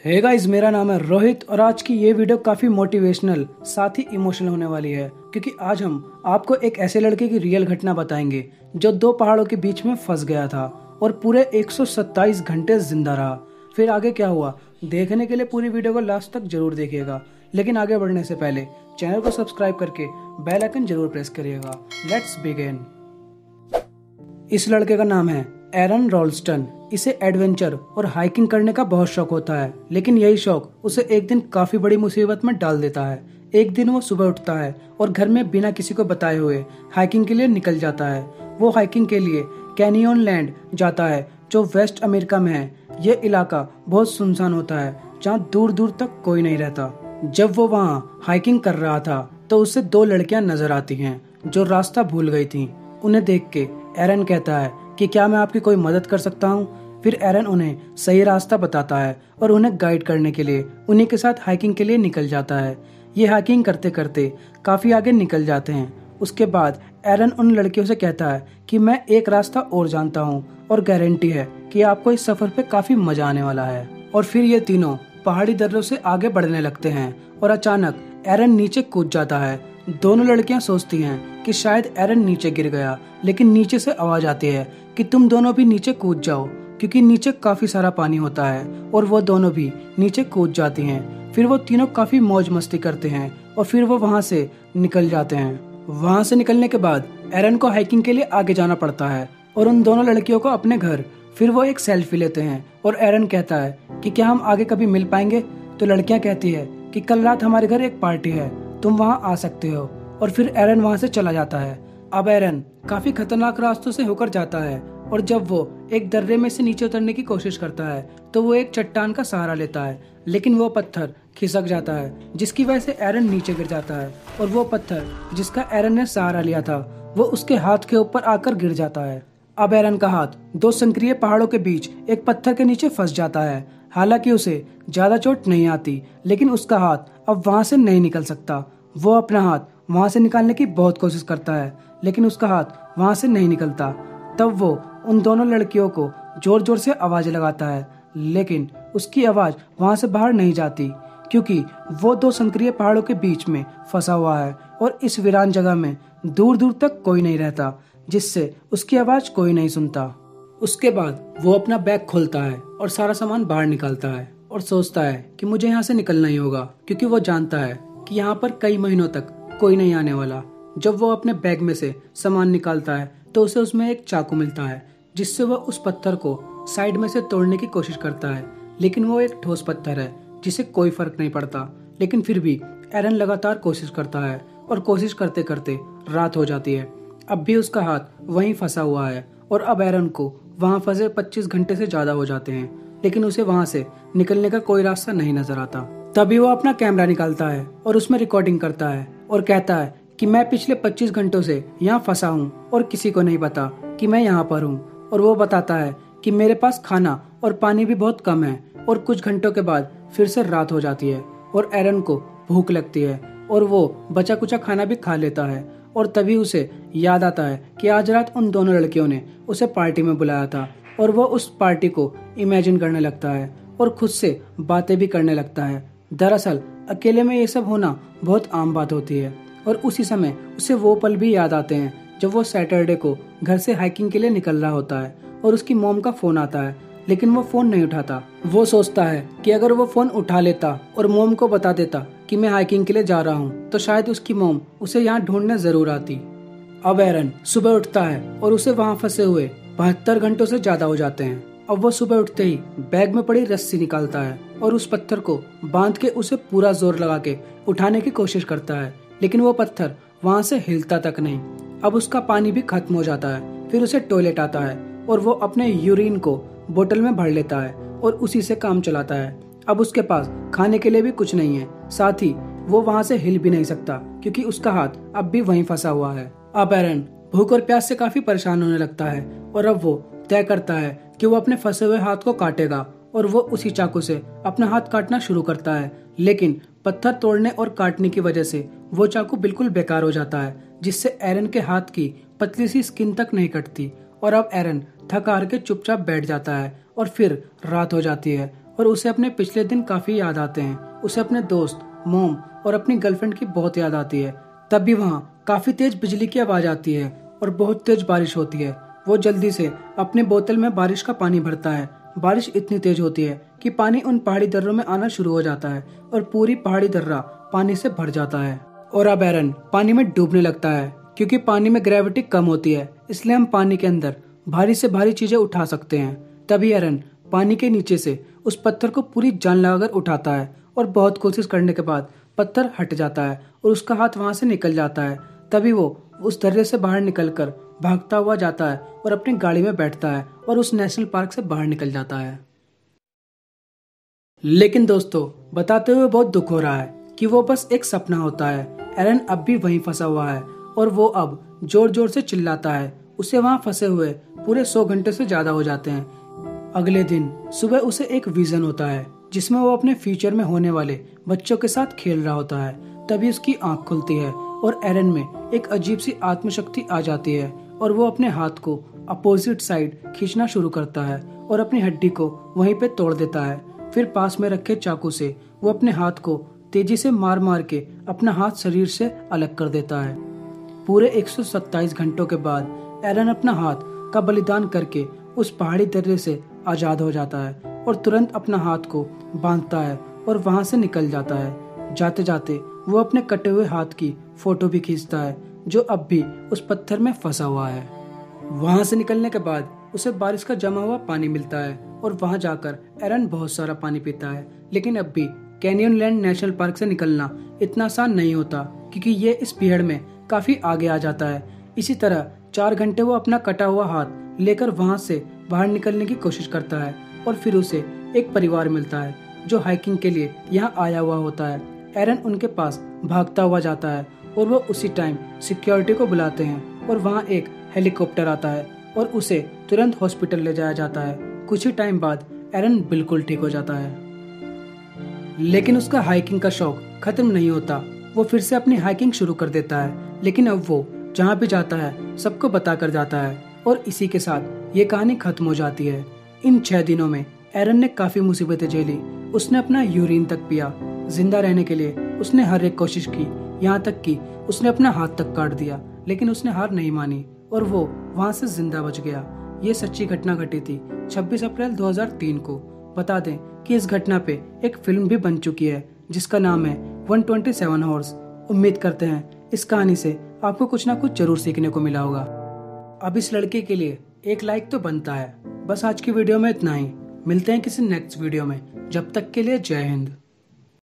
Hey guys, मेरा नाम है रोहित और आज की ये वीडियो काफी मोटिवेशनल साथ ही इमोशनल होने वाली है क्योंकि आज हम आपको एक ऐसे लड़के की रियल घटना बताएंगे जो दो पहाड़ों के बीच में फंस गया था और पूरे 127 घंटे जिंदा रहा। फिर आगे क्या हुआ देखने के लिए पूरी वीडियो को लास्ट तक जरूर देखिएगा, लेकिन आगे बढ़ने से पहले चैनल को सब्सक्राइब करके बेल आइकन जरूर प्रेस करिएगा। Let's begin. इस लड़के का नाम है एरन रॉल्स्टन। इसे एडवेंचर और हाइकिंग करने का बहुत शौक होता है, लेकिन यही शौक उसे एक दिन काफी बड़ी मुसीबत में डाल देता है। एक दिन वो सुबह उठता है और घर में बिना किसी को बताए हुए हाइकिंग के लिए निकल जाता है। वो हाइकिंग के लिए कैनियन लैंड जाता है जो वेस्ट अमेरिका में है। ये इलाका बहुत सुनसान होता है जहाँ दूर दूर तक कोई नहीं रहता। जब वो वहाँ हाइकिंग कर रहा था तो उसे दो लड़कियां नजर आती हैं जो रास्ता भूल गई थी। उन्हें देख के एरन कहता है कि क्या मैं आपकी कोई मदद कर सकता हूँ। फिर एरन उन्हें सही रास्ता बताता है और उन्हें गाइड करने के लिए उन्हीं के साथ हाइकिंग के लिए निकल जाता है। ये हाइकिंग करते करते काफी आगे निकल जाते हैं। उसके बाद एरन उन लड़कियों से कहता है कि मैं एक रास्ता और जानता हूँ और गारंटी है कि आपको इस सफर पे काफी मजा आने वाला है। और फिर ये तीनों पहाड़ी दर्रों से आगे बढ़ने लगते हैं और अचानक एरन नीचे कूद जाता है। दोनों लड़कियां सोचती हैं कि शायद एरन नीचे गिर गया, लेकिन नीचे से आवाज आती है कि तुम दोनों भी नीचे कूद जाओ, क्योंकि नीचे काफी सारा पानी होता है। और वो दोनों भी नीचे कूद जाती हैं। फिर वो तीनों काफी मौज मस्ती करते हैं और फिर वो वहाँ से निकल जाते हैं। वहाँ से निकलने के बाद एरन को हाइकिंग के लिए आगे जाना पड़ता है और उन दोनों लड़कियों को अपने घर। फिर वो एक सेल्फी लेते हैं और एरन कहता है कि क्या हम आगे कभी मिल पाएंगे। तो लड़कियां कहती है कि कल रात हमारे घर एक पार्टी है, तुम वहाँ आ सकते हो। और फिर एरन वहाँ से चला जाता है। अब एरन काफी खतरनाक रास्तों से होकर जाता है और जब वो एक दर्रे में से नीचे उतरने की कोशिश करता है तो वो एक चट्टान का सहारा लेता है, लेकिन वो पत्थर खिसक जाता है जिसकी वजह से एरन नीचे गिर जाता है और वो पत्थर जिसका एरन ने सहारा लिया था वो उसके हाथ के ऊपर आकर गिर जाता है। अब एरन का हाथ दो संकरीय पहाड़ों के बीच एक पत्थर के नीचे फंस जाता है। हालांकि उसे ज्यादा चोट नहीं आती, लेकिन उसका हाथ अब वहां से नहीं निकल सकता। वो अपना हाथ वहां से निकालने की बहुत कोशिश करता है, लेकिन उसका हाथ वहां से नहीं निकलता। तब वो उन दोनों लड़कियों को जोर जोर से आवाज लगाता है, लेकिन उसकी आवाज वहां से बाहर नहीं जाती क्योंकि वो दो संकरीय पहाड़ों के बीच में फंसा हुआ है और इस वीरान जगह में दूर दूर तक कोई नहीं रहता, जिससे उसकी आवाज कोई नहीं सुनता। उसके बाद वो अपना बैग खोलता है और सारा सामान बाहर निकालता है और सोचता है कि मुझे यहाँ से निकलना ही होगा, क्योंकि वो जानता है कि यहाँ पर कई महीनों तक कोई नहीं आने वाला। जब वो अपने बैग में से सामान निकालता है तो उसे उसमें एक चाकू मिलता है, जिससे वो उस पत्थर को साइड में से तोड़ने की कोशिश करता है, लेकिन वो एक ठोस पत्थर है जिसे कोई फर्क नहीं पड़ता। लेकिन फिर भी एरन लगातार कोशिश करता है और कोशिश करते करते रात हो जाती है। अब भी उसका हाथ वहीं फंसा हुआ है और अब एरन को वहां फंसे 25 घंटे से ज्यादा हो जाते हैं, लेकिन उसे वहां से निकलने का कोई रास्ता नहीं नजर आता। तभी वो अपना कैमरा निकालता है और उसमें रिकॉर्डिंग करता है और कहता है कि मैं पिछले 25 घंटों से यहाँ फंसा हूँ और किसी को नहीं पता कि मैं यहाँ पर हूँ। और वो बताता है कि मेरे पास खाना और पानी भी बहुत कम है और कुछ घंटों के बाद फिर से रात हो जाती है और एरन को भूख लगती है और वो बचा कुचा खाना भी खा लेता है। और तभी उसे याद आता है कि आज रात उन दोनों लड़कियों ने उसे पार्टी में बुलाया था और वो उस पार्टी को इमेजिन करने लगता है और खुद से बातें भी करने लगता है। दरअसल अकेले में ये सब होना बहुत आम बात होती है और उसी समय उसे वो पल भी याद आते हैं जब वो सैटरडे को घर से हाइकिंग के लिए निकल रहा होता है और उसकी मॉम का फोन आता है, लेकिन वो फोन नहीं उठाता। वो सोचता है कि अगर वो फोन उठा लेता और मॉम को बता देता कि मैं हाइकिंग के लिए जा रहा हूँ तो शायद उसकी मॉम उसे यहाँ ढूंढने जरूर आती। अब एरन सुबह उठता है और उसे वहाँ फंसे हुए 72 घंटों से ज्यादा हो जाते हैं। अब वो सुबह उठते ही बैग में पड़ी रस्सी निकालता है और उस पत्थर को बांध के उसे पूरा जोर लगा के उठाने की कोशिश करता है, लेकिन वो पत्थर वहाँ से हिलता तक नहीं। अब उसका पानी भी खत्म हो जाता है। फिर उसे टॉयलेट आता है और वो अपने यूरिन को बोतल में भर लेता है और उसी से काम चलाता है। अब उसके पास खाने के लिए भी कुछ नहीं है, साथ ही वो वहाँ से हिल भी नहीं सकता क्योंकि उसका हाथ अब भी वहीं फंसा हुआ है। अब एरन भूख और प्यास से काफी परेशान होने लगता है और अब वो तय करता है कि वो अपने फंसे हुए हाथ को काटेगा और वो उसी चाकू से अपना हाथ काटना शुरू करता है, लेकिन पत्थर तोड़ने और काटने की वजह से वो चाकू बिल्कुल बेकार हो जाता है, जिससे एरन के हाथ की पतली सी स्किन तक नहीं कटती। और अब एरन थक हार के चुपचाप बैठ जाता है और फिर रात हो जाती है और उसे अपने पिछले दिन काफी याद आते हैं। उसे अपने दोस्त, मोम और अपनी गर्लफ्रेंड की बहुत याद आती है। तभी वहाँ काफी तेज बिजली की आवाज आती है और बहुत तेज बारिश होती है। वो जल्दी से अपने बोतल में बारिश का पानी भरता है। बारिश इतनी तेज होती है कि पानी उन पहाड़ी दर्रों में आना शुरू हो जाता है और पूरी पहाड़ी दर्रा पानी से भर जाता है। और अब एरन पानी में डूबने लगता है। क्योंकि पानी में ग्रेविटी कम होती है, इसलिए हम पानी के अंदर भारी से भारी चीजें उठा सकते हैं। तभी एरन पानी के नीचे से उस पत्थर को पूरी जान लगाकर उठाता है और बहुत कोशिश करने के बाद पत्थर हट जाता है और उसका हाथ वहां से निकल जाता है। तभी वो उस दर्रे से बाहर निकलकर भागता हुआ जाता है और अपनी गाड़ी में बैठता है और उस नेशनल पार्क से बाहर निकल जाता है। लेकिन दोस्तों, बताते हुए बहुत दुख हो रहा है कि वो बस एक सपना होता है। एरन अब भी वहीं फंसा हुआ है और वो अब जोर जोर से चिल्लाता है। उसे वहां फंसे हुए पूरे 100 घंटे से ज्यादा हो जाते हैं। अगले दिन सुबह उसे एक विजन होता है जिसमें वो अपने फ्यूचर में होने वाले बच्चों के साथ खेल रहा होता है। तभी उसकी आंख खुलती है और एरन में एक अजीब सी आत्मशक्ति आ जाती है और वो अपने हाथ को अपोजिट साइड खींचना शुरू करता है और अपनी हड्डी को वहीं पे तोड़ देता है। फिर पास में रखे चाकू से वो अपने हाथ को तेजी से मार मार के अपना हाथ शरीर से अलग कर देता है। पूरे 127 घंटों के बाद एरन अपना हाथ का बलिदान करके उस पहाड़ी दर्रे से आजाद हो जाता है और तुरंत अपना हाथ को बांधता है और वहां से निकल जाता है। जाते जाते वो अपने कटे हुए हाथ की फोटो भी खींचता है जो अब भी उस पत्थर में फंसा हुआ है। वहां से निकलने के बाद उसे बारिश का जमा हुआ पानी मिलता है और वहां जाकर एरन बहुत सारा पानी पीता है। लेकिन अब भी कैनियनलैंड नेशनल पार्क से निकलना इतना आसान नहीं होता क्योंकि ये इस पीरियड में काफी आगे आ जाता है। इसी तरह 4 घंटे वो अपना कटा हुआ हाथ लेकर वहां से बाहर निकलने की कोशिश करता है और फिर उसे एक परिवार मिलता है जो हाइकिंग के लिए यहाँ आया हुआ होता है। एरन उनके पास भागता हुआ जाता है और वो उसी टाइम सिक्योरिटी को बुलाते हैं और वहाँ एक हेलीकॉप्टर आता है और उसे तुरंत हॉस्पिटल ले जाया जाता है। कुछ ही टाइम बाद एरन बिल्कुल ठीक हो जाता है। लेकिन उसका हाइकिंग का शौक खत्म नहीं होता। वो फिर से अपनी हाइकिंग शुरू कर देता है। लेकिन अब वो जहाँ भी जाता है सबको बता कर जाता है और इसी के साथ ये कहानी खत्म हो जाती है। इन 6 दिनों में एरन ने काफी मुसीबतें झेली। उसने अपना यूरिन तक पिया। जिंदा रहने के लिए उसने हर एक कोशिश की, यहाँ तक कि उसने अपना हाथ तक काट दिया। लेकिन उसने हार नहीं मानी और वो वहाँ से जिंदा बच गया। ये सच्ची घटना घटी थी 26 अप्रैल 2003 को। बता दें कि इस घटना पे एक फिल्म भी बन चुकी है जिसका नाम है 127 हॉर्स। उम्मीद करते हैं इस कहानी से आपको कुछ ना कुछ जरूर सीखने को मिला होगा। अब इस लड़के के लिए एक लाइक तो बनता है। बस आज की वीडियो में इतना ही। मिलते हैं किसी नेक्स्ट वीडियो में। जब तक के लिए जय हिंद।